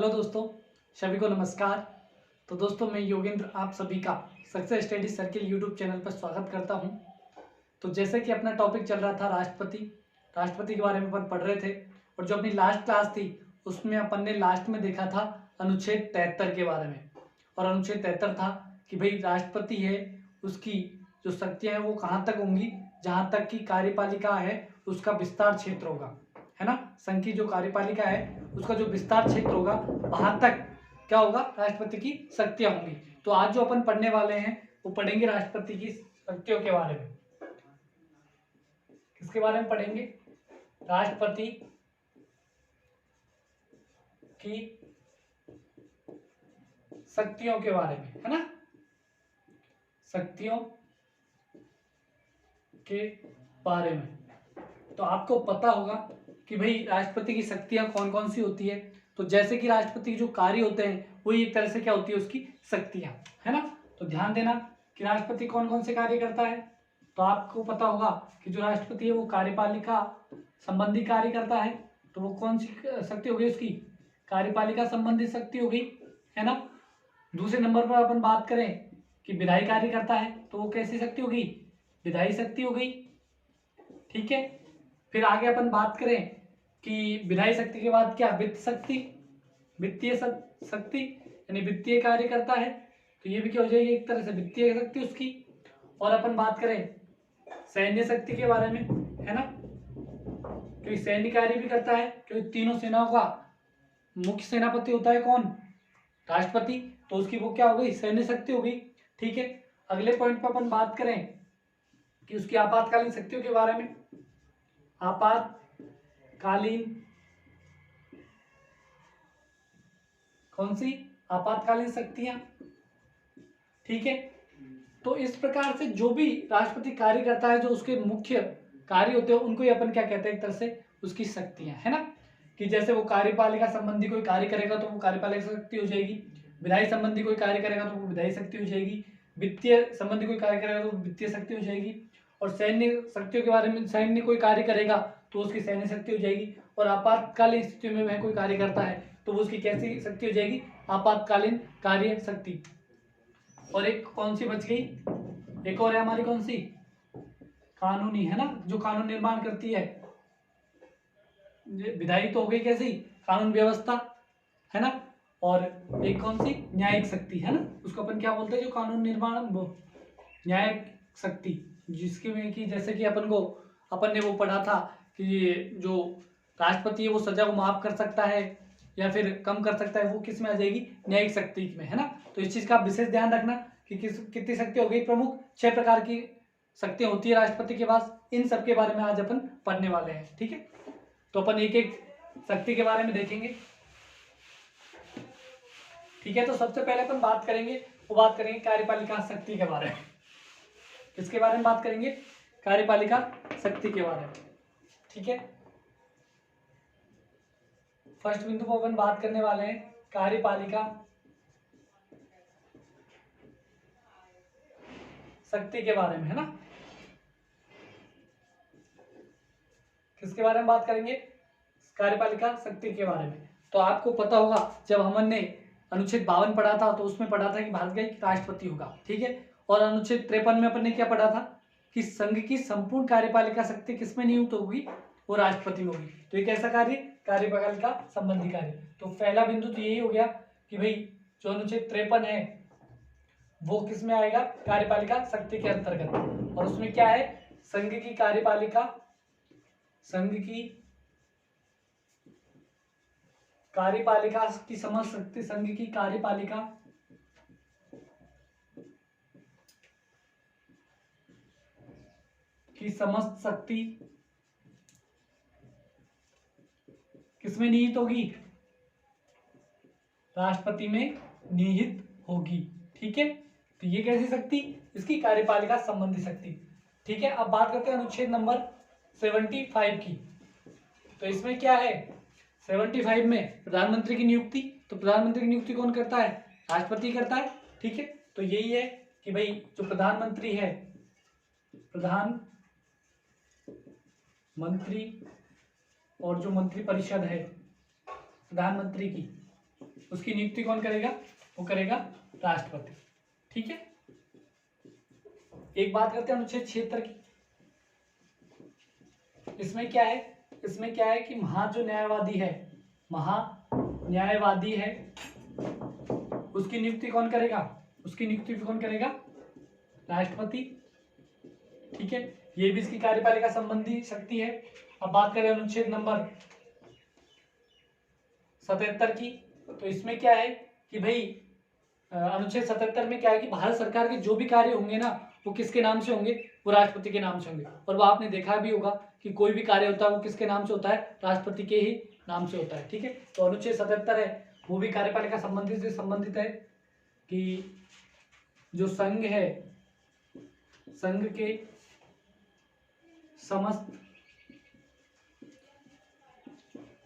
Hello दोस्तों, सभी को नमस्कार। तो दोस्तों, मैं योगेंद्र आप सभी का success study circle YouTube channel पर स्वागत करता हूं। तो जैसे कि अपना टॉपिक चल रहा था राष्ट्रपति के बारे में अपन पढ़ रहे थे, और जो अपनी लास्ट क्लास थी उसमें अपन ने लास्ट में देखा था अनुच्छेद 73 के बारे में। और अनुच्छेद 73 था कि भाई राष्ट्रपति है, उसकी जो शक्तियाँ हैं वो कहाँ तक होंगी, जहाँ तक कि कार्यपालिका है उसका विस्तार क्षेत्र होगा, है ना। संघ की जो कार्यपालिका है उसका जो विस्तार क्षेत्र होगा वहां तक क्या होगा, राष्ट्रपति की शक्तियां होंगी। तो आज जो अपन पढ़ने वाले हैं वो पढ़ेंगे राष्ट्रपति की शक्तियों के बारे में। किसके बारे में पढ़ेंगे? राष्ट्रपति की शक्तियों के बारे में, है ना। शक्तियों के बारे में तो आपको पता होगा कि भाई राष्ट्रपति की शक्तियां कौन कौन सी होती है। तो जैसे कि राष्ट्रपति के जो कार्य होते हैं वही एक तरह से क्या होती है, उसकी शक्तियां, है ना। तो ध्यान देना कि राष्ट्रपति कौन कौन से कार्य करता है। तो आपको पता होगा कि जो राष्ट्रपति है वो कार्यपालिका संबंधी कार्य करता है। तो वो कौन सी शक्ति हो गई उसकी? कार्यपालिका संबंधी शक्ति हो गई, है ना। दूसरे नंबर पर अपन बात करें कि विधायी कार्य करता है, तो वो कैसी शक्ति होगी? विधायी शक्ति हो गई, ठीक है। फिर आगे अपन बात करें कि विधायी शक्ति के बाद क्या, वित्त शक्ति, वित्तीय शक्ति, यानी वित्तीय कार्य करता है, तो ये भी क्या हो जाएगी, एक तरह से वित्तीय शक्ति उसकी। और अपन बात करें सैन्य शक्ति के बारे में, है ना, क्योंकि सैन्य कार्य भी करता है, क्योंकि तीनों सेनाओं का मुख्य सेनापति होता है कौन? राष्ट्रपति। तो उसकी वो क्या हो गई, सैन्य शक्ति हो गई, ठीक है। अगले पॉइंट पर अपन बात करें कि उसकी आपातकालीन शक्तियों के बारे में। आपातकालीन, कौन सी? आपातकालीन शक्तियां, ठीक है। तो इस प्रकार से जो भी राष्ट्रपति कार्य करता है, जो उसके मुख्य कार्य होते हैं उनको ही अपन क्या कहते हैं, एक तरह से उसकी शक्तियां, है ना। कि जैसे वो कार्यपालिका संबंधी कोई कार्य करेगा तो वो कार्यपालिका शक्ति हो जाएगी, विधायी संबंधी कोई कार्य करेगा तो वो विधायी शक्ति हो जाएगी, वित्तीय संबंधी कोई कार्य करेगा तो वित्तीय शक्ति हो जाएगी, और सैन्य शक्तियों के बारे में, सैन्य कोई कार्य करेगा तो उसकी सैन्य शक्ति हो जाएगी, और आपातकालीन स्थिति में वह कोई कार्य करता है तो वो उसकी कैसी शक्ति हो जाएगी? आपातकालीन कार्य शक्ति। और एक कौन सी बच गई? एक और है हमारी, कौन सी? कानूनी, है ना, जो कानून निर्माण करती है। विधायी तो हो गई कैसी, कानून व्यवस्था, है ना। और एक कौन सी? न्यायिक शक्ति, है ना, उसको अपन क्या बोलते हैं, जो कानून निर्माण, वो न्यायिक शक्ति, जिसके में कि जैसे कि अपन ने वो पढ़ा था कि जो राष्ट्रपति है वो सजा को माफ कर सकता है या फिर कम कर सकता है, वो किस में आ जाएगी? न्यायिक शक्ति में, है ना। तो इस चीज का विशेष ध्यान रखना कि कितनी शक्ति हो गई प्रमुख? 6 प्रकार की शक्तियां होती है राष्ट्रपति के पास। इन सब के बारे में आज अपन पढ़ने वाले हैं, ठीक है। तो अपन एक एक शक्ति के बारे में देखेंगे, ठीक है। तो सबसे पहले अपन बात करेंगे कार्यपालिका शक्ति के बारे में। किसके बारे में बात करेंगे? कार्यपालिका शक्ति के बारे में, ठीक है। फर्स्ट बिंदु पर अपन बात करने वाले हैं कार्यपालिका शक्ति के बारे में, है ना। किसके बारे में बात करेंगे? कार्यपालिका शक्ति के बारे में। तो आपको पता होगा जब हमने अनुच्छेद 52 पढ़ा था तो उसमें पढ़ा था कि भारत का एक राष्ट्रपति होगा, ठीक है। और अनुच्छेद 53 में अपन ने क्या पढ़ा था कि संघ की संपूर्ण कार्यपालिका शक्ति किसमें नियुक्त होगी? वो राष्ट्रपति में होगी। तो ये कैसा कार्य? कार्यपालिका संबंधी कार्य। तो पहला बिंदु तो यही हो गया कि भाई जो अनुच्छेद 53 है वो किस में आएगा? कार्यपालिका शक्ति के अंतर्गत। और उसमें क्या है? संघ की कार्यपालिका, संघ की कार्यपालिका की समस्त शक्ति, संघ की कार्यपालिका की समस्त शक्ति किसमें निहित होगी? राष्ट्रपति में निहित होगी, ठीक है। तो ये कैसी शक्ति? इसकी कार्यपालिका संबंधी शक्ति, ठीक है। अब बात करते हैं अनुच्छेद नंबर 75 की। तो इसमें क्या है? 75 में प्रधानमंत्री की नियुक्ति। तो प्रधानमंत्री की नियुक्ति कौन करता है? राष्ट्रपति करता है, ठीक है। तो यही है कि भाई जो प्रधानमंत्री है, प्रधानमंत्री और जो मंत्रिपरिषद है प्रधानमंत्री की, उसकी नियुक्ति कौन करेगा? वो करेगा राष्ट्रपति। ठीक है, एक बात करते हैं अनुच्छेद 76 की। इसमें क्या है? इसमें क्या है कि जो न्यायवादी है उसकी नियुक्ति कौन करेगा? उसकी नियुक्ति कौन करेगा? राष्ट्रपति। ठीक है, ये भी इसकी कार्यपालिका संबंधी शक्ति है। अब बात करें अनुच्छेद नंबर 77 की, तो इसमें क्या है कि भाई अनुच्छेद 77 में क्या है कि भारत सरकार के जो भी कार्य होंगे ना, वो किसके नाम से होंगे? वो राष्ट्रपति के नाम से होंगे। और वो आपने देखा भी होगा कि कोई भी कार्य होता है वो किसके नाम से होता है? राष्ट्रपति के ही नाम से होता है। ठीक है, तो अनुच्छेद 77 है वो भी कार्यपालिका संबंधित से संबंधित है कि जो संघ है, संघ के समस्त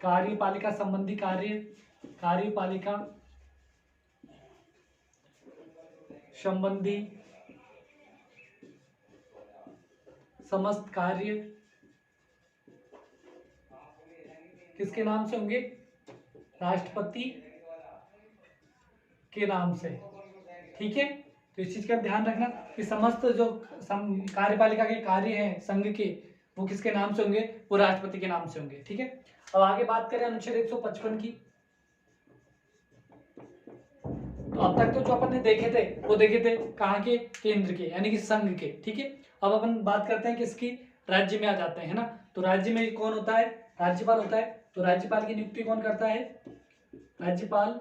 कार्यपालिका संबंधी कार्यपालिका संबंधी समस्त कार्य किसके नाम से होंगे? राष्ट्रपति के नाम से। ठीक है, तो इस चीज का ध्यान रखना कि समस्त जो कार्यपालिका के कार्य हैं संघ के, वो किसके नाम से होंगे? वो राष्ट्रपति के नाम से होंगे। ठीक है, अब आगे बात करें अनुच्छेद 155 की। तो अब तक तो जो अपन ने देखे थे वो देखे थे कहाँ के? केंद्र के, यानी कि संघ के। ठीक है, अब अपन बात करते हैं किसकी? राज्य में आ जाते हैं, है ना। तो राज्य में कौन होता है? राज्यपाल होता है। तो राज्यपाल की नियुक्ति कौन करता है? राज्यपाल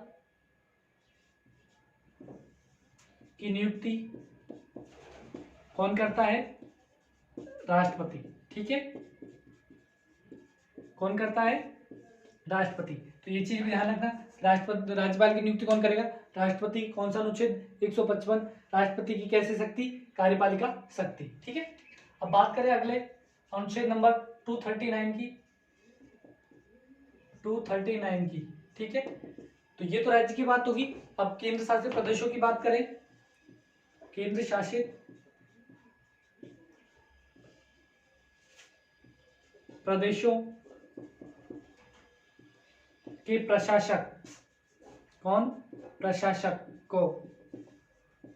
की नियुक्ति कौन करता है? राष्ट्रपति। ठीक है, कौन करता है? राष्ट्रपति। तो ये चीज भी ध्यान रखना, राष्ट्रपति राज्यपाल की नियुक्ति कौन करेगा? राष्ट्रपति। कौन सा अनुच्छेद? 155। राष्ट्रपति की कैसी शक्ति? कार्यपालिका शक्ति। ठीक है, अब बात करें अगले अनुच्छेद नंबर 239 की। 239 की। ठीक है, तो ये तो राज्य की बात होगी। अब केंद्र शासित प्रदेशों की बात करें। केंद्र शासित प्रदेशों के प्रशासक, कौन? प्रशासक को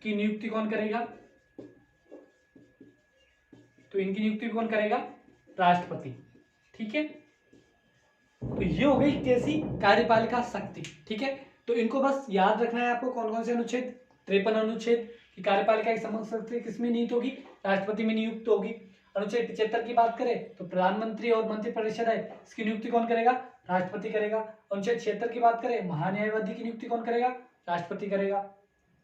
की नियुक्ति कौन करेगा? तो इनकी नियुक्ति कौन करेगा? राष्ट्रपति। ठीक है, तो ये हो गई कैसी? कार्यपालिका शक्ति। ठीक है, तो इनको बस याद रखना है आपको। कौन कौन से अनुच्छेद? 53 अनुच्छेद की कार्यपालिका की समस्त शक्ति किसमें नियुक्त होगी? राष्ट्रपति में नियुक्त होगी। अनुच्छेद 75 की बात करें तो प्रधानमंत्री और मंत्रिपरिषद है, इसकी नियुक्ति कौन करेगा? राष्ट्रपति करेगा। अनुच्छेद 76 की बात करें, महान्यायवादी की नियुक्ति कौन करेगा? राष्ट्रपति करेगा।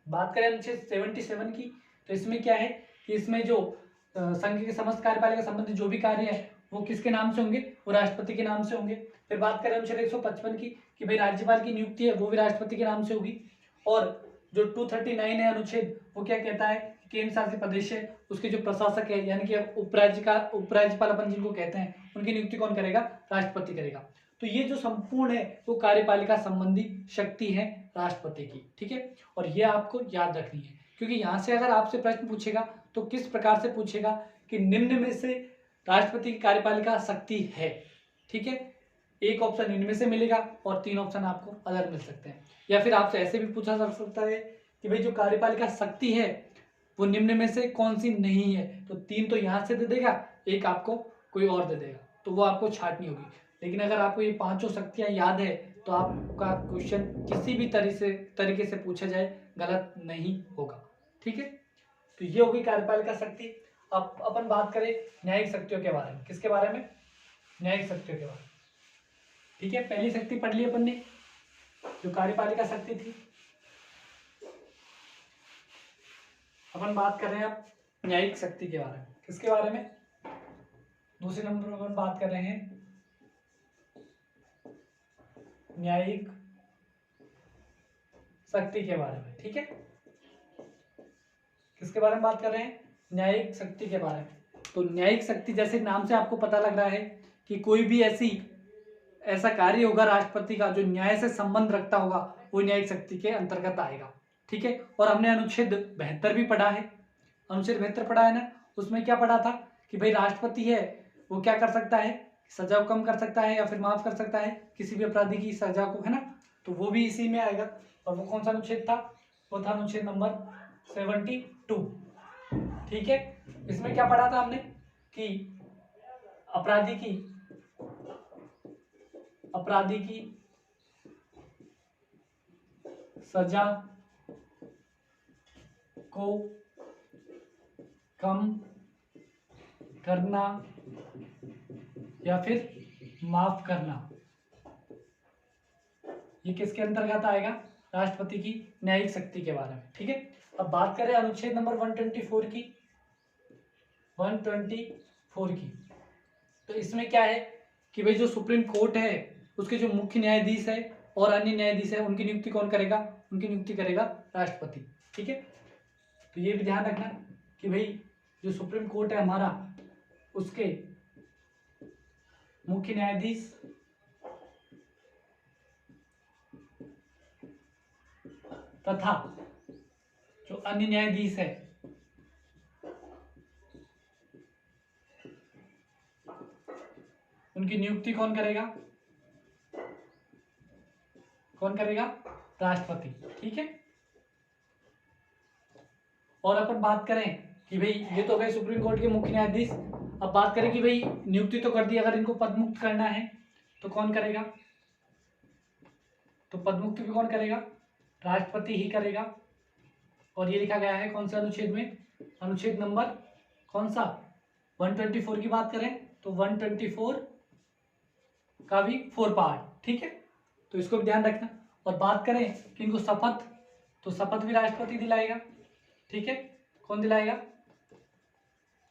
बात करें अनुच्छेद 77 की, तो इसमें क्या है कि इसमें जो संघ के समस्त कार्यपालिका संबंधी जो भी कार्य है वो किसके नाम से होंगे? वो राष्ट्रपति के नाम से होंगे। फिर बात करें अनुच्छेद 155 की कि भाई राज्यपाल की नियुक्ति है वो भी राष्ट्रपति के नाम से होगी। और जो 239 है अनुच्छेद, वो क्या कहता है? केंद्र शासित प्रदेश है उसके जो प्रशासक है, यानी कि उपराज्यपाल अपन जिनको कहते हैं, उनकी नियुक्ति कौन करेगा? राष्ट्रपति करेगा। तो ये जो संपूर्ण है वो कार्यपालिका संबंधी शक्ति है राष्ट्रपति की। ठीक है, और ये आपको याद रखनी है, क्योंकि यहाँ से अगर आपसे प्रश्न पूछेगा तो किस प्रकार से पूछेगा कि निम्न में से राष्ट्रपति की कार्यपालिका शक्ति है। ठीक है, एक ऑप्शन इनमें से मिलेगा और 3 ऑप्शन आपको अदर मिल सकते हैं। या फिर आपसे ऐसे भी पूछा जा सकता है कि भाई जो कार्यपालिका शक्ति है वो निम्न में से कौन सी नहीं है। तो 3 तो यहाँ से दे देगा, एक आपको कोई और दे देगा, तो वो आपको छांटनी होगी। लेकिन अगर आपको ये 5 शक्तियाँ याद है तो आपका क्वेश्चन किसी भी तरीके से पूछा जाए गलत नहीं होगा। ठीक है, तो ये होगी कार्यपालिका शक्ति। अब अपन बात करें न्यायिक शक्तियों के बारे में। किसके बारे में? न्यायिक शक्तियों के बारे में। ठीक है, पहली शक्ति पढ़ ली अपन ने जो कार्यपालिका शक्ति थी। अपन बात कर रहे हैं अब न्यायिक शक्ति के बारे में। किसके बारे में? दूसरे नंबर पर अपन बात कर रहे हैं न्यायिक शक्ति के बारे में। ठीक है, किसके बारे में बात कर रहे हैं? न्यायिक शक्ति के बारे में। तो न्यायिक शक्ति जैसे नाम से आपको पता लग रहा है कि कोई भी ऐसा कार्य होगा राष्ट्रपति का जो न्याय से संबंध रखता होगा, वो न्यायिक शक्ति के अंतर्गत आएगा। ठीक है, और हमने अनुच्छेद 72 भी पढ़ा है। अनुच्छेद 72 पढ़ा है ना, उसमें क्या पढ़ा था कि भाई राष्ट्रपति है वो क्या कर सकता है? सजा को कम कर सकता है या फिर माफ कर सकता है किसी भी अपराधी की सजा को, है ना। तो वो भी इसी में आएगा। और वो कौन सा अनुच्छेद था? वो था अनुच्छेद नंबर 72। ठीक है, इसमें क्या पढ़ा था हमने कि अपराधी की सजा को कम करना या फिर माफ करना, ये किसके अंतर्गत आएगा? राष्ट्रपति की न्यायिक शक्ति के बारे में। ठीक है, अब बात करें अनुच्छेद नंबर 124 की। 124 की, तो इसमें क्या है कि भाई जो सुप्रीम कोर्ट है उसके जो मुख्य न्यायाधीश है और अन्य न्यायाधीश है उनकी नियुक्ति कौन करेगा? उनकी नियुक्ति करेगा राष्ट्रपति। ठीक है, तो ये भी ध्यान रखना कि भाई जो सुप्रीम कोर्ट है हमारा, उसके मुख्य न्यायाधीश तथा जो अन्य न्यायाधीश है उनकी नियुक्ति कौन करेगा? कौन करेगा? राष्ट्रपति। ठीक है, और अपन बात करें कि भाई ये तो गए सुप्रीम कोर्ट के मुख्य न्यायाधीश। अब बात करें कि भाई नियुक्ति तो कर दी, अगर इनको पदमुक्त करना है तो कौन करेगा? तो पदमुक्त भी कौन करेगा? राष्ट्रपति ही करेगा। और ये लिखा गया है कौन सा अनुच्छेद में? अनुच्छेद नंबर कौन सा? 124 की बात करें तो 124 का भी 4 पार्ट। ठीक है, तो इसको भी ध्यान रखना। और बात करें कि इनको शपथ, तो शपथ भी राष्ट्रपति दिलाएगा। ठीक है, कौन दिलाएगा?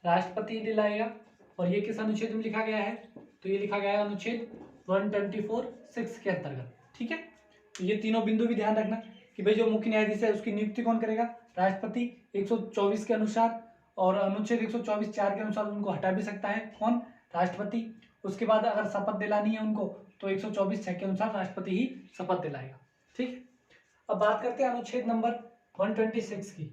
राष्ट्रपति दिलाएगा। और ये किस अनुच्छेद में लिखा गया है? तो ये लिखा गया है अनुच्छेद 124(6) के अंतर्गत। ठीक है, तो ये तीनों बिंदु भी ध्यान रखना कि भाई जो मुख्य न्यायाधीश है उसकी नियुक्ति कौन करेगा? राष्ट्रपति 124 के अनुसार, और अनुच्छेद 124(4) के अनुसार उनको हटा भी सकता है कौन? राष्ट्रपति। उसके बाद अगर शपथ दिलानी है उनको तो 124(6) के अनुसार राष्ट्रपति ही शपथ दिलाएगा। ठीक है, अब बात करते हैं अनुच्छेद नंबर 126 की।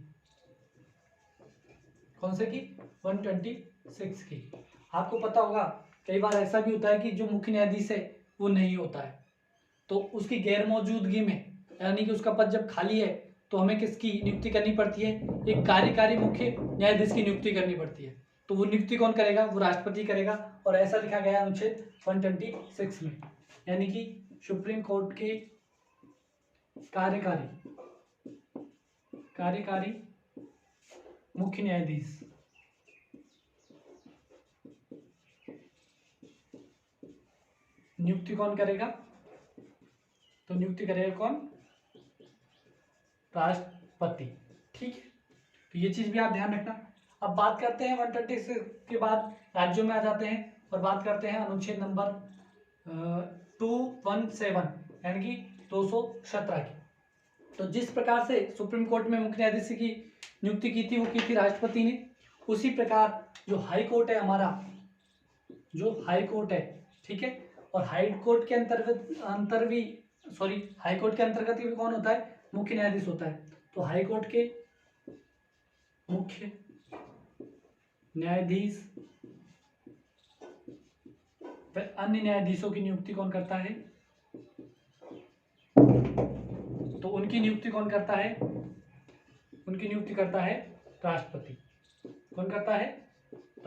कौन से की? 126 की। आपको पता होगा कई बार ऐसा भी होता है कि जो मुख्य न्यायाधीश है वो नहीं होता है, तो उसकी गैर मौजूदगी में, यानी कि उसका पद जब खाली है तो हमें किसकी नियुक्ति करनी पड़ती है? एक कार्यकारी मुख्य न्यायाधीश की नियुक्ति करनी पड़ती है। तो वो नियुक्ति कौन करेगा? वो राष्ट्रपति करेगा। और ऐसा लिखा गया अनुच्छेद 126 में, यानी कि सुप्रीम कोर्ट के कार्यकारी मुख्य न्यायाधीश नियुक्ति कौन करेगा? तो नियुक्ति करेगा कौन? राष्ट्रपति। ठीक है, तो ये चीज भी आप ध्यान रखना। अब बात करते हैं 126 के बाद राज्यों में आ जाते हैं और बात करते हैं अनुच्छेद नंबर 217 यानी कि 217 की। तो जिस प्रकार से सुप्रीम कोर्ट में मुख्य न्यायाधीश की नियुक्ति की थी वो की थी राष्ट्रपति ने, उसी प्रकार जो हाई कोर्ट है हमारा, जो हाई कोर्ट है, ठीक है, और हाई कोर्ट के अंतर्गत भी कौन होता है? मुख्य न्यायाधीश होता है। तो हाई कोर्ट के मुख्य न्यायाधीश फिर अन्य न्यायाधीशों की नियुक्ति कौन करता है? तो उनकी नियुक्ति कौन करता है? उनकी नियुक्ति करता है राष्ट्रपति। कौन करता है?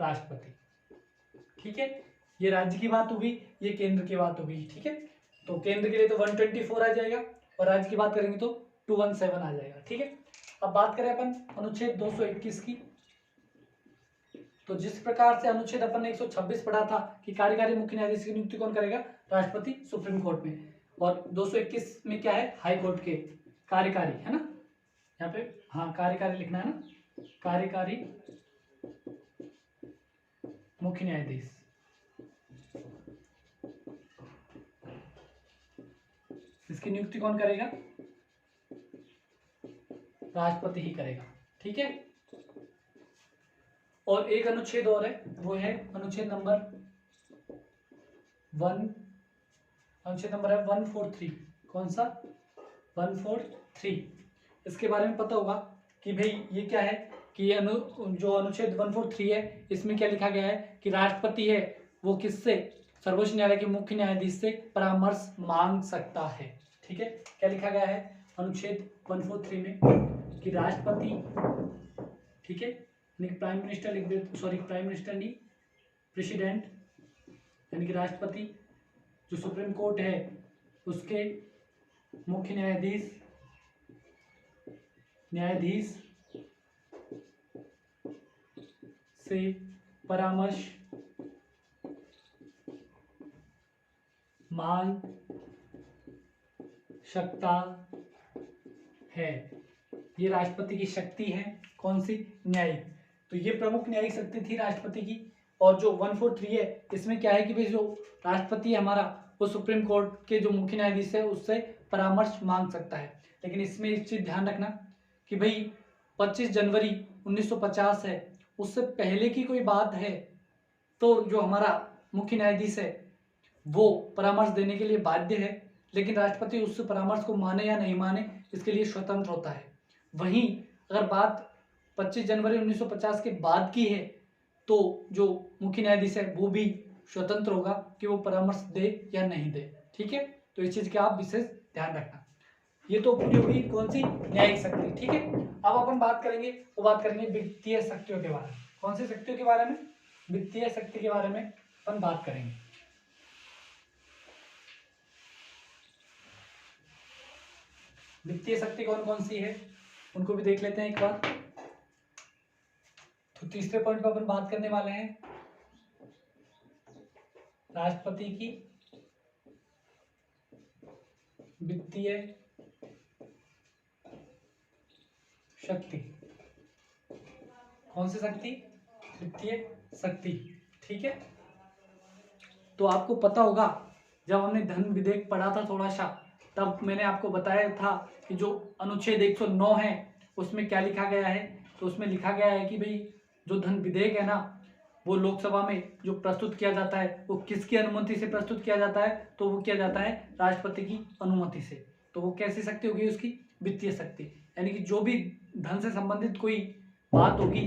राष्ट्रपति। ठीक है, ये राज्य की बात होगी, ये केंद्र की बात होगी। ठीक है, तो केंद्र के लिए तो 124 आ जाएगा और राज्य की बात करेंगे तो 217 आ जाएगा। ठीक है, अब बात करें अपन अनुच्छेद 221 की। तो जिस प्रकार से अनुच्छेद अपन ने 126 पढ़ा था कि कार्यकारी मुख्य न्यायाधीश की नियुक्ति कौन करेगा? राष्ट्रपति सुप्रीम कोर्ट में। और 221 में क्या है? हाई कोर्ट के कार्यकारी, है ना, यहाँ पे हाँ कार्यकारी लिखना है ना, कार्यकारी मुख्य न्यायाधीश। इसकी नियुक्ति कौन करेगा? राष्ट्रपति ही करेगा। ठीक है, और एक अनुच्छेद और है, वो है अनुच्छेद नंबर 143। कौन सा? 143। इसके बारे में पता होगा कि भाई ये क्या है कि जो अनुच्छेद 143 है इसमें क्या लिखा गया है कि राष्ट्रपति है वो किससे? सर्वोच्च न्यायालय के मुख्य न्यायाधीश से परामर्श मांग सकता है। ठीक है, क्या लिखा गया है अनुच्छेद 143 में कि राष्ट्रपति, ठीक है, यानी प्राइम मिनिस्टर लिख दे, सॉरी प्राइम मिनिस्टर नहीं, प्रेसिडेंट यानी कि राष्ट्रपति, जो सुप्रीम कोर्ट है उसके मुख्य न्यायाधीश से परामर्श मांग सकता है। ये राष्ट्रपति की शक्ति है, कौन सी, न्यायिक। तो ये प्रमुख न्यायिक शक्ति थी राष्ट्रपति की। और जो 143 है इसमें क्या है कि भाई जो राष्ट्रपति है हमारा, वो सुप्रीम कोर्ट के जो मुख्य न्यायाधीश है उससे परामर्श मांग सकता है। लेकिन इसमें एक चीज ध्यान रखना कि भाई 25 जनवरी 1950 है, उससे पहले की कोई बात है तो जो हमारा मुख्य न्यायाधीश है वो परामर्श देने के लिए बाध्य है, लेकिन राष्ट्रपति उस परामर्श को माने या नहीं माने इसके लिए स्वतंत्र होता है। वहीं अगर बात 25 जनवरी 1950 के बाद की है तो जो मुख्य न्यायाधीश है वो भी स्वतंत्र होगा कि वो परामर्श दे या नहीं दे। ठीक है, तो इस चीज का आप विशेष ध्यान रखना। ये तो पूरी हुई कौन सी, न्यायिक शक्ति। ठीक है, अब अपन बात करेंगे वित्तीय शक्तियों के बारे में। कौन सी शक्तियों के बारे में, वित्तीय शक्ति के बारे में अपन बात करेंगे। वित्तीय शक्ति कौन कौन सी है उनको भी देख लेते हैं एक बार। तो तीसरे पॉइंट पर अपन बात करने वाले हैं राष्ट्रपति की वित्तीय शक्ति। कौन सी शक्ति, वित्तीय शक्ति। ठीक है, तो आपको पता होगा जब हमने धन विधेयक पढ़ा था थोड़ा सा, तब मैंने आपको बताया था कि जो अनुच्छेद 109 है उसमें क्या लिखा गया है। तो उसमें लिखा गया है कि भाई जो धन विधेयक है ना, वो लोकसभा में जो प्रस्तुत किया जाता है वो किसकी अनुमति से प्रस्तुत किया जाता है, तो वो किया जाता है राष्ट्रपति की अनुमति से। तो वो कैसी शक्ति होगी उसकी, वित्तीय शक्ति। यानी कि जो भी धन से संबंधित कोई बात होगी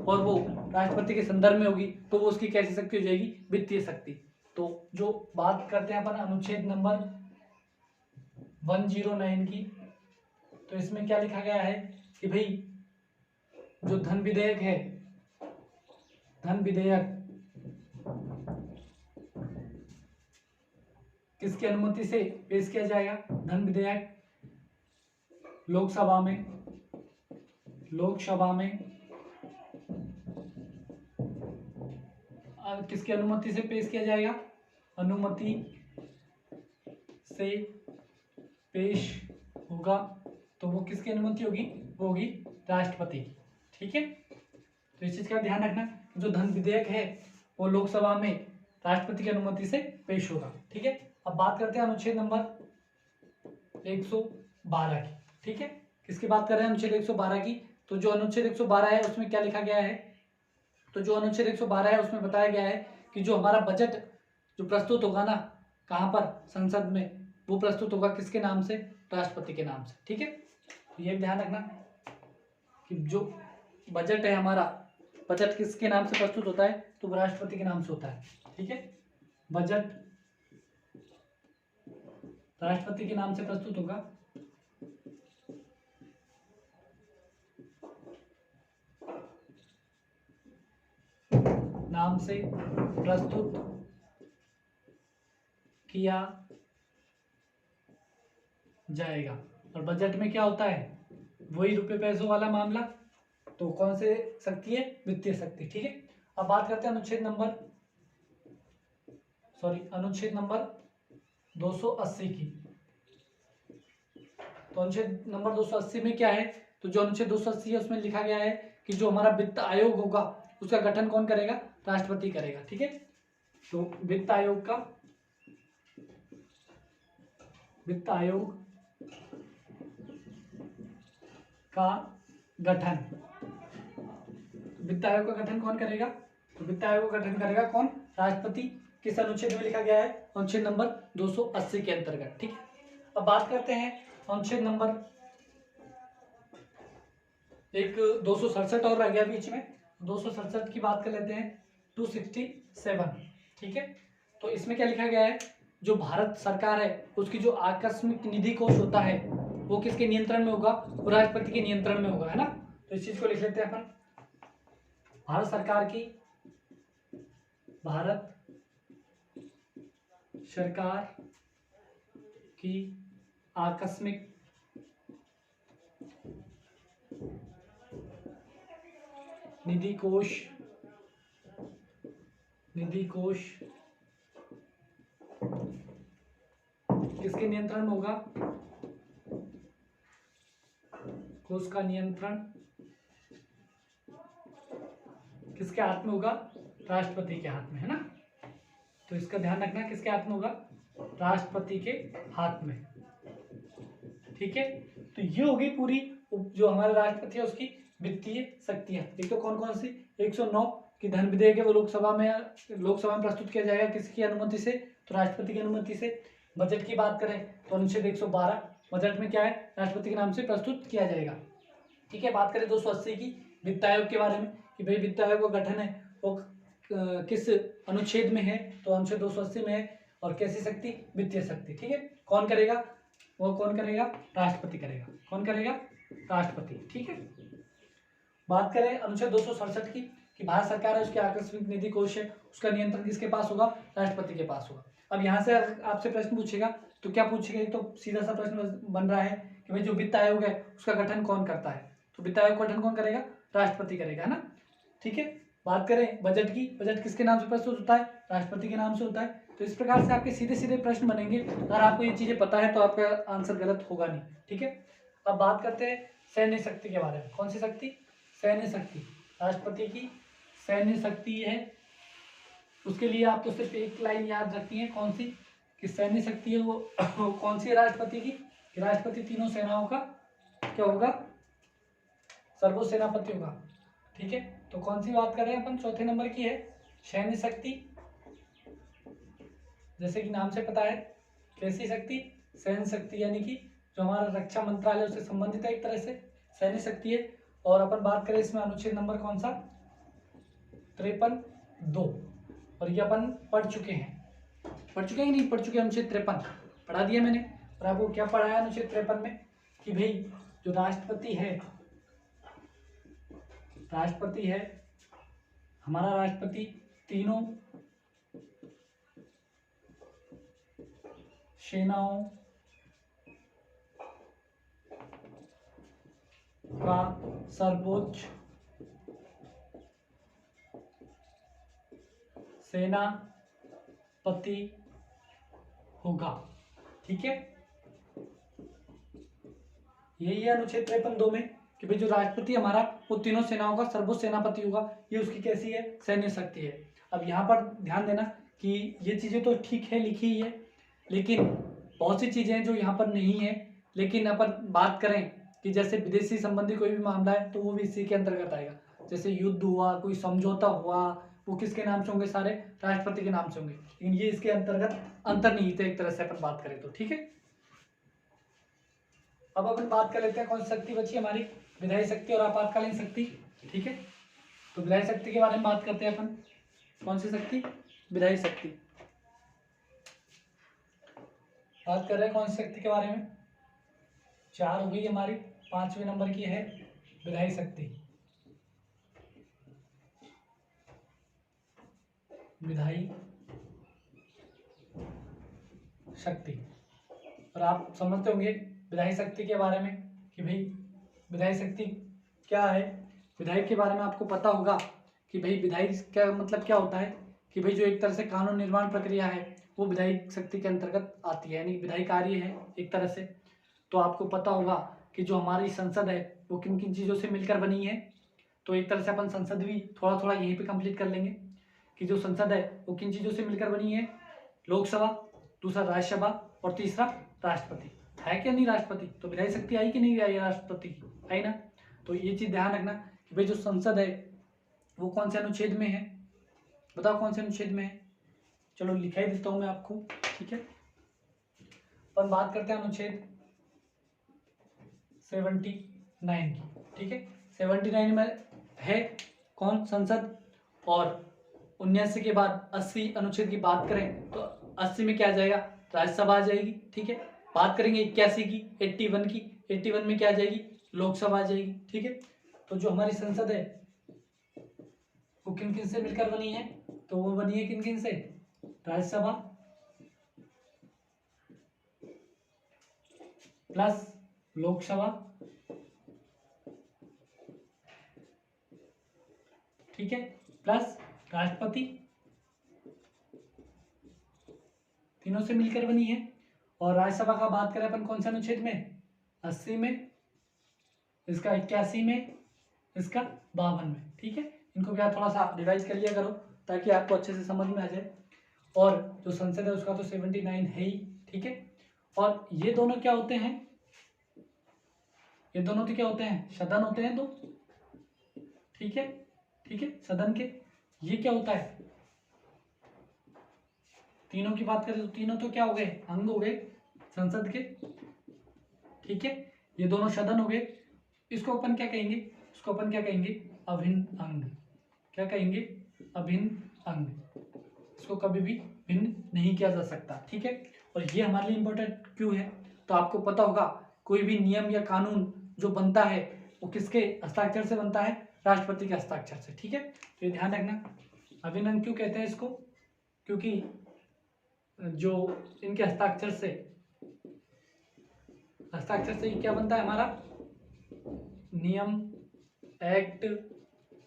और वो राष्ट्रपति के संदर्भ में होगी तो वो उसकी कैसी शक्ति हो जाएगी, वित्तीय शक्ति। तो जो बात करते हैं अपन अनुच्छेद नंबर 109 की, तो इसमें क्या लिखा गया है कि भाई जो धन विधेयक है, धन विधेयक किसकी अनुमति से पेश किया जाएगा, धन विधेयक लोकसभा में किसकी अनुमति से पेश किया जाएगा, अनुमति से पेश होगा। तो वो किसकी अनुमति होगी, वो होगी राष्ट्रपति। ठीक है, तो इस चीज का ध्यान रखना, जो धन विधेयक है वो लोकसभा में राष्ट्रपति की अनुमति से पेश होगा। ठीक है, अब बात करते हैं अनुच्छेद नंबर 112 की। ठीक है, किसकी बात कर रहे हैं, अनुच्छेद 112 की। तो जो अनुच्छेद 112 है उसमें क्या लिखा गया है, तो जो अनुच्छेद 112 है उसमें बताया गया है कि जो हमारा बजट जो प्रस्तुत होगा ना, कहाँ पर, संसद में, वो प्रस्तुत होगा किसके नाम से, राष्ट्रपति के नाम से। ठीक है, तो ये ध्यान रखना कि जो बजट है हमारा, बजट किसके नाम से प्रस्तुत होता है, तो वो राष्ट्रपति के नाम से होता है। ठीक है, बजट राष्ट्रपति के नाम से प्रस्तुत होगा। नाम से प्रस्तुत किया जाएगा। और बजट में क्या होता है, वही रुपए पैसों वाला मामला। तो कौन से शक्ति है, वित्तीय शक्ति। ठीक है, अब बात करते हैं अनुच्छेद नंबर 280 की। तो अनुच्छेद नंबर 280 में क्या है, तो जो अनुच्छेद 280 है उसमें लिखा गया है कि जो हमारा वित्त आयोग होगा उसका गठन कौन करेगा, राष्ट्रपति करेगा। ठीक है, तो वित्त आयोग का गठन, वित्त आयोग का गठन कौन करेगा, तो वित्त आयोग का गठन करेगा कौन, राष्ट्रपति। किस अनुच्छेद में लिखा गया है, अनुच्छेद नंबर 280 के अंतर्गत। ठीक है, अब बात करते हैं अनुच्छेद नंबर 267 और रह गया बीच में, 267 की बात कर लेते हैं, 267। ठीक है, तो इसमें क्या लिखा गया है जो भारत सरकार है उसकी जो आकस्मिक निधि कोष होता है वो किसके नियंत्रण में होगा? वो राष्ट्रपति के नियंत्रण में होगा, है ना। तो इस चीज को लिख लेते हैं अपन, भारत सरकार की आकस्मिक निधि कोष किसके नियंत्रण में होगा? कोष का नियंत्रण किसके हाथ में होगा? राष्ट्रपति के हाथ में, है ना। तो इसका ध्यान रखना, किसके हाथ में होगा? राष्ट्रपति के हाथ में, ठीक है। तो ये होगी पूरी जो हमारे राष्ट्रपति है उसकी वित्तीय शक्तियां। एक तो कौन कौन सी? 109 की धन विधेयक है वो लोकसभा में प्रस्तुत किया जाएगा, किसकी अनुमति से? तो राष्ट्रपति की अनुमति से। बजट की बात करें तो अनुच्छेद 112 बजट में क्या है? राष्ट्रपति के नाम से प्रस्तुत किया जाएगा, ठीक है। बात करें 280 की वित्त आयोग के बारे में कि भाई वित्त आयोग का गठन है वो किस अनुच्छेद में है? तो अनुच्छेद 280 में है। और कैसी शक्ति? वित्तीय शक्ति, ठीक है। कौन करेगा? वो कौन करेगा? राष्ट्रपति करेगा। कौन करेगा? राष्ट्रपति, ठीक है। बात करें अनुच्छेद 267 की कि भारत सरकार है उसकी आकस्मिक निधि कोष है उसका नियंत्रण किसके पास होगा? राष्ट्रपति के पास होगा। अब यहाँ से आपसे प्रश्न पूछेगा तो क्या पूछेगा? एक तो सीधा सा प्रश्न बन रहा है कि भाई जो वित्त आयोग है उसका गठन कौन करता है? तो वित्त आयोग का गठन कौन करेगा? राष्ट्रपति करेगा, है ना, ठीक है। बात करें बजट की, बजट किसके नाम से प्रस्तुत होता है? राष्ट्रपति के नाम से होता है। तो इस प्रकार से आपके सीधे सीधे प्रश्न बनेंगे। अगर आपको ये चीजें पता है तो आपका आंसर गलत होगा नहीं, ठीक है। अब बात करते हैं सैन्य शक्ति के बारे में। कौन सी शक्ति? सैन्य शक्ति। राष्ट्रपति की सैन्य शक्ति है, उसके लिए आपको सिर्फ एक लाइन याद रखनी है। कौन सी? कि सैन्य शक्ति है वो कौन सी है राष्ट्रपति की? कि राष्ट्रपति तीनों सेनाओं का क्या होगा? सर्वसेनापति होगा, ठीक है। तो कौन सी बात कर रहे हैं अपन? चौथे नंबर की है सैन्य शक्ति। जैसे कि नाम से पता है, कैसी शक्ति? सैन्य शक्ति, यानी कि जो हमारा रक्षा मंत्रालय उससे संबंधित है एक तरह से, सैन्य शक्ति है। और अपन बात करें इसमें अनुच्छेद नंबर कौन सा? 53(2) और ये अपन पढ़ चुके हैं कि नहीं पढ़ चुके? अनुच्छेद 53 पढ़ा दिया मैंने। और आपको क्या पढ़ाया अनुच्छेद 53 में? कि भाई जो राष्ट्रपति है हमारा राष्ट्रपति तीनों सेनाओं का सर्वोच्च सेनापति होगा, ठीक है। यही है अनुच्छेद 53(2) में कि भाई जो राष्ट्रपति हमारा वो तीनों सेनाओं का सर्वोच्च सेनापति होगा। ये उसकी कैसी है? सैन्य शक्ति है। अब यहाँ पर ध्यान देना कि ये चीजें तो ठीक है लिखी ही है, लेकिन बहुत सी चीजें हैं जो यहाँ पर नहीं है। लेकिन अपन बात करें कि जैसे विदेशी संबंधी कोई भी मामला है तो वो भी इसी के अंतर्गत आएगा। जैसे युद्ध हुआ, कोई समझौता हुआ, वो किसके नाम से होंगे? सारे राष्ट्रपति के नाम से होंगे। लेकिन ये इसके अंतर्गत अंतर्निहित है एक तरह से अपन बात करें तो, ठीक है। अब अपन बात कर लेते हैं कौन सी शक्ति बची हमारी? विधायी शक्ति और आपातकालीन शक्ति, ठीक है। तो विधायी शक्ति के बारे में बात करते हैं अपन। कौन सी शक्ति? विधायी शक्ति। बात कर रहे हैं कौन सी शक्ति के बारे में? 4 हो गई हमारी। 5वें नंबर की है विधायी शक्ति। विधायी शक्ति। और आप समझते होंगे विधायी शक्ति के बारे में कि भाई विधायी शक्ति क्या है। विधायक के बारे में आपको पता होगा कि भाई विधायक का मतलब क्या होता है कि भाई जो एक तरह से कानून निर्माण प्रक्रिया है वो विधायी शक्ति के अंतर्गत आती है, यानी विधायी कार्य है एक तरह से। तो आपको पता होगा कि जो हमारी संसद है वो किन किन चीज़ों से मिलकर बनी है। तो एक तरह से अपन संसद भी थोड़ा थोड़ा यहीं पे कंप्लीट कर लेंगे कि जो संसद है वो किन चीज़ों से मिलकर बनी है। लोकसभा, दूसरा राज्यसभा और तीसरा राष्ट्रपति। है क्या नहीं राष्ट्रपति? तो विधायी शक्ति आई कि नहीं आई? राष्ट्रपति आई ना। तो ये चीज़ ध्यान रखना कि भाई जो संसद है वो कौन से अनुच्छेद में है? बताओ कौन से अनुच्छेद में है? चलो लिखा ही देता हूँ मैं आपको, ठीक है। अपन बात करते हैं अनुच्छेद 79 की, ठीक है। 79 में है कौन? संसद। और 79 के बाद 80 अनुच्छेद की बात करें तो 80 में क्या आ जाएगा, राज्यसभा आ जाएगी। ठीक है, बात करेंगे 81 की, 81 की, 81 में क्या आ जाएगी, लोकसभा आ जाएगी। ठीक है, तो जो हमारी संसद है वो किन किन से मिलकर बनी है, तो वो बनी है किन किन से, राज्यसभा प्लस लोकसभा, ठीक है, प्लस राष्ट्रपति, तीनों से मिलकर बनी है। और राज्यसभा का बात करें अपन कौन से अनुच्छेद में, 80 में, इसका 81 में, इसका 52 में। ठीक है, इनको भी आप थोड़ा सा रिवाइज कर लिया करो ताकि आपको अच्छे से समझ में आ जाए। और जो संसद है उसका तो 79 है ही। ठीक है, और ये दोनों क्या होते हैं, ये दोनों तो क्या होते हैं, सदन होते हैं दो। ठीक है, ठीक है, सदन के ये क्या होता है, तीनों की बात करें तो तीनों तो क्या हो गए, अंग हो गए संसद के। ठीक है, ये दोनों सदन हो गए। इसको अपन क्या कहेंगे, इसको अपन क्या कहेंगे, अभिन्न अंग। क्या कहेंगे, अभिन्न अंग। इसको कभी भी भिन्न नहीं किया जा सकता। ठीक है, और ये हमारे लिए इंपॉर्टेंट क्यों है, तो आपको पता होगा कोई भी नियम या कानून जो बनता है वो किसके हस्ताक्षर से बनता है, राष्ट्रपति के हस्ताक्षर से। ठीक है, तो ये ध्यान रखना। अभिन्न अंग क्यों कहते हैं इसको, क्योंकि जो इनके हस्ताक्षर से क्या बनता है हमारा, नियम, एक्ट,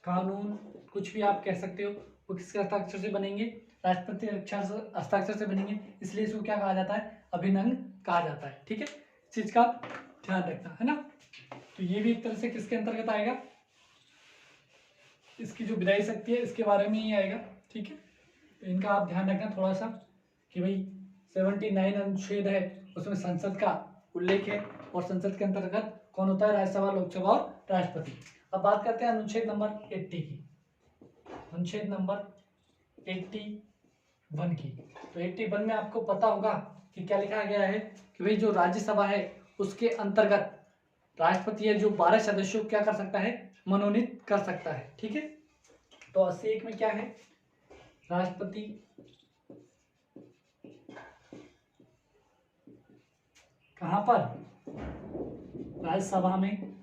कानून, कुछ भी आप कह सकते हो, वो किसके हस्ताक्षर से बनेंगे, राष्ट्रपति हस्ताक्षर से बनेंगे। इसलिए इसको क्या कहा जाता है, अभिन्न अंग कहा जाता है। ठीक है, इस चीज का ध्यान रखना है ना। तो ये भी एक तरह से किसके अंतर्गत आएगा, इसकी जो विधायी शक्ति है इसके बारे में ही आएगा। ठीक है, तो इनका आप ध्यान रखना थोड़ा सा कि भाई 79 अनुच्छेद है उसमें संसद का उल्लेख है, और संसद के अंतर्गत कौन होता है, राज्यसभा, लोकसभा और राष्ट्रपति। अब बात करते हैं अनुच्छेद नंबर 80 की, अनुच्छेद नंबर 81 की। तो 81 में आपको पता होगा कि क्या लिखा गया है कि भाई जो राज्यसभा है उसके अंतर्गत राष्ट्रपति है जो 12 सदस्यों को क्या कर सकता है, मनोनीत कर सकता है। ठीक है, तो 81 में क्या है, राष्ट्रपति कहां पर, राज्यसभा में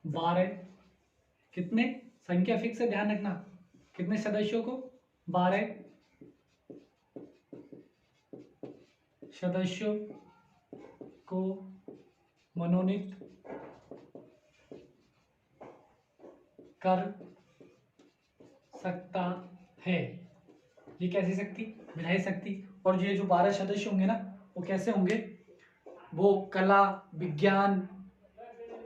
12, कितने, संख्या फिक्स है, ध्यान रखना, कितने सदस्यों को, 12 सदस्यों को मनोनीत कर सकता है। ये कैसी शक्ति, विधायी शक्ति। और ये जो 12 सदस्य होंगे ना वो कैसे होंगे, वो कला, विज्ञान,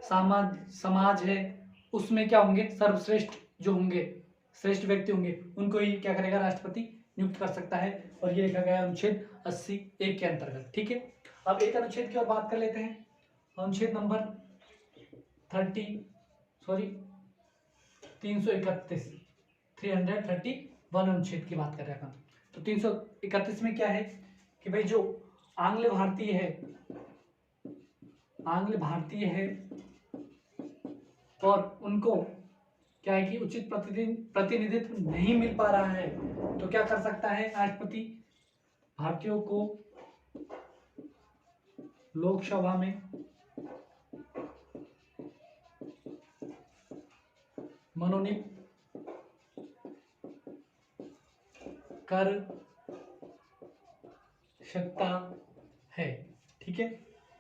समाज है उसमें क्या होंगे, सर्वश्रेष्ठ जो होंगे, श्रेष्ठ व्यक्ति होंगे, उनको ही क्या करेगा, राष्ट्रपति नियुक्त कर सकता है। और ये लिखा गया है अनुच्छेद 80(1) के अंतर्गत। ठीक है, अब एक अनुच्छेद की और बात कर लेते हैं, अनुच्छेद नंबर 331 अनुच्छेद की बात कर रहे हैं। तो 331 में क्या है कि भाई जो आंग्ल भारतीय है और उनको क्या है कि उचित प्रतिनिधित्व नहीं मिल पा रहा है, तो क्या कर सकता है राष्ट्रपति, भारतीयों को लोकसभा में मनोनीत कर सकता है। ठीक है,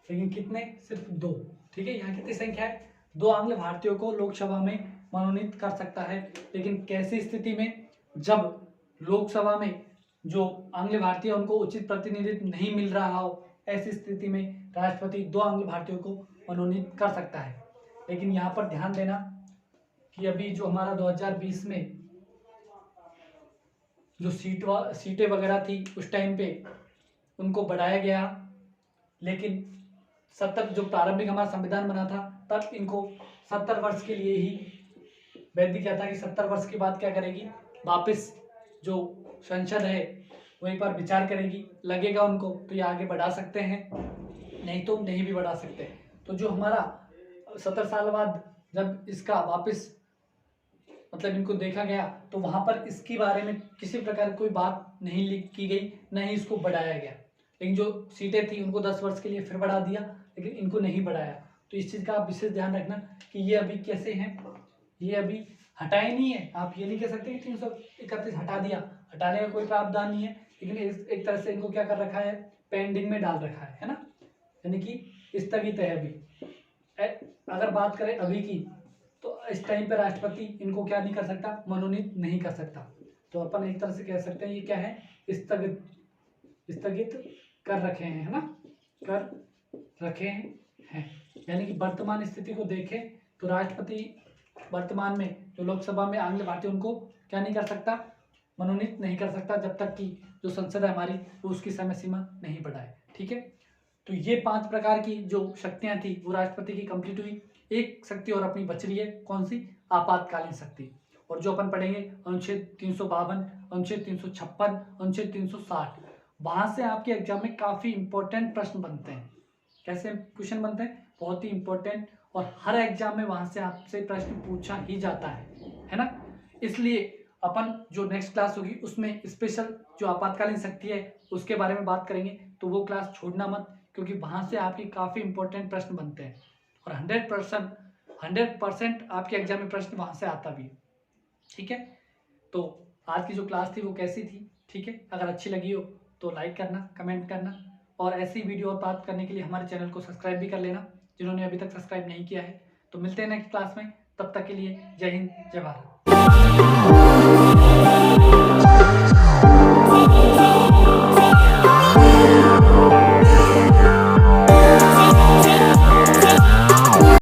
लेकिन कितने, सिर्फ 2। ठीक है, यहाँ कितनी संख्या है, 2 आंग्ल भारतीयों को लोकसभा में मनोनीत कर सकता है। लेकिन कैसी स्थिति में, जब लोकसभा में जो आंग्ल भारतीय उनको उचित प्रतिनिधित्व नहीं मिल रहा हो, ऐसी स्थिति में राष्ट्रपति 2 आंग्ल भारतीयों को मनोनीत कर सकता है। लेकिन यहाँ पर ध्यान देना कि अभी जो हमारा 2020 में जो सीटें वगैरह थी उस टाइम पे उनको बढ़ाया गया, लेकिन 70 जो प्रारंभिक हमारा संविधान बना था तब इनको 70 वर्ष के लिए ही वैध किया था कि 70 वर्ष के बाद क्या करेगी, वापस जो संसद है वो एक बार विचार करेगी, लगेगा उनको तो ये आगे बढ़ा सकते हैं, नहीं तो नहीं भी बढ़ा सकते। तो जो हमारा 70 साल बाद जब इसका वापस मतलब इनको देखा गया तो वहाँ पर इसके बारे में किसी प्रकार की कोई बात नहीं लिख की गई, न ही इसको बढ़ाया गया। लेकिन जो सीटें थी उनको 10 वर्ष के लिए फिर बढ़ा दिया, लेकिन इनको नहीं बढ़ाया। तो इस चीज़ का आप विशेष ध्यान रखना कि ये अभी कैसे हैं, ये अभी हटाए नहीं है। आप ये नहीं कह सकते कि 331 हटा दिया, हटाने का कोई प्रावधान नहीं है, लेकिन एक तरह से इनको क्या कर रखा है, पेंडिंग में डाल रखा है ना, यानी कि स्थगित है अभी। अगर बात करें अभी की, तो इस टाइम पे राष्ट्रपति इनको क्या नहीं कर सकता, मनोनीत नहीं कर सकता। तो अपन एक तरह से कह सकते हैं ये क्या है, स्थगित कर रखे हैं, है ना, कर रखे हैं। यानी कि वर्तमान स्थिति को देखें तो राष्ट्रपति वर्तमान में जो लोकसभा में आंग्ल भारतीय उनको क्या नहीं कर सकता, मनोनीत नहीं कर सकता, जब तक कि जो संसद है हमारी वो उसकी समय सीमा नहीं बढ़ाए। ठीक है, तो ये 5 प्रकार की जो शक्तियां थी वो राष्ट्रपति की कंप्लीट हुई। एक शक्ति और अपनी बच रही है, कौन सी, आपातकालीन शक्ति। और जो अपन पढ़ेंगे अनुच्छेद 352, अनुच्छेद 356, अनुच्छेद 360, वहां से आपके एग्जाम में काफी इंपॉर्टेंट प्रश्न बनते हैं। कैसे क्वेश्चन बनते हैं, बहुत ही इंपॉर्टेंट, और हर एग्जाम में वहां से आपसे प्रश्न पूछा ही जाता है ना। इसलिए अपन जो नेक्स्ट क्लास होगी उसमें स्पेशल जो आपातकालीन शक्ति है उसके बारे में बात करेंगे, तो वो क्लास छोड़ना मत, क्योंकि वहां से आपकी काफी इंपॉर्टेंट प्रश्न बनते हैं और 100% आपके एग्जाम में प्रश्न वहां से आता भी है। ठीक है, तो आज की जो क्लास थी वो कैसी थी, ठीक है, अगर अच्छी लगी हो तो लाइक करना, कमेंट करना, और ऐसी वीडियो और प्राप्त करने के लिए हमारे चैनल को सब्सक्राइब भी कर लेना जिन्होंने अभी तक सब्सक्राइब नहीं किया है। तो मिलते हैं नेक्स्ट क्लास में, तब तक के लिए जय हिंद, जय भारत।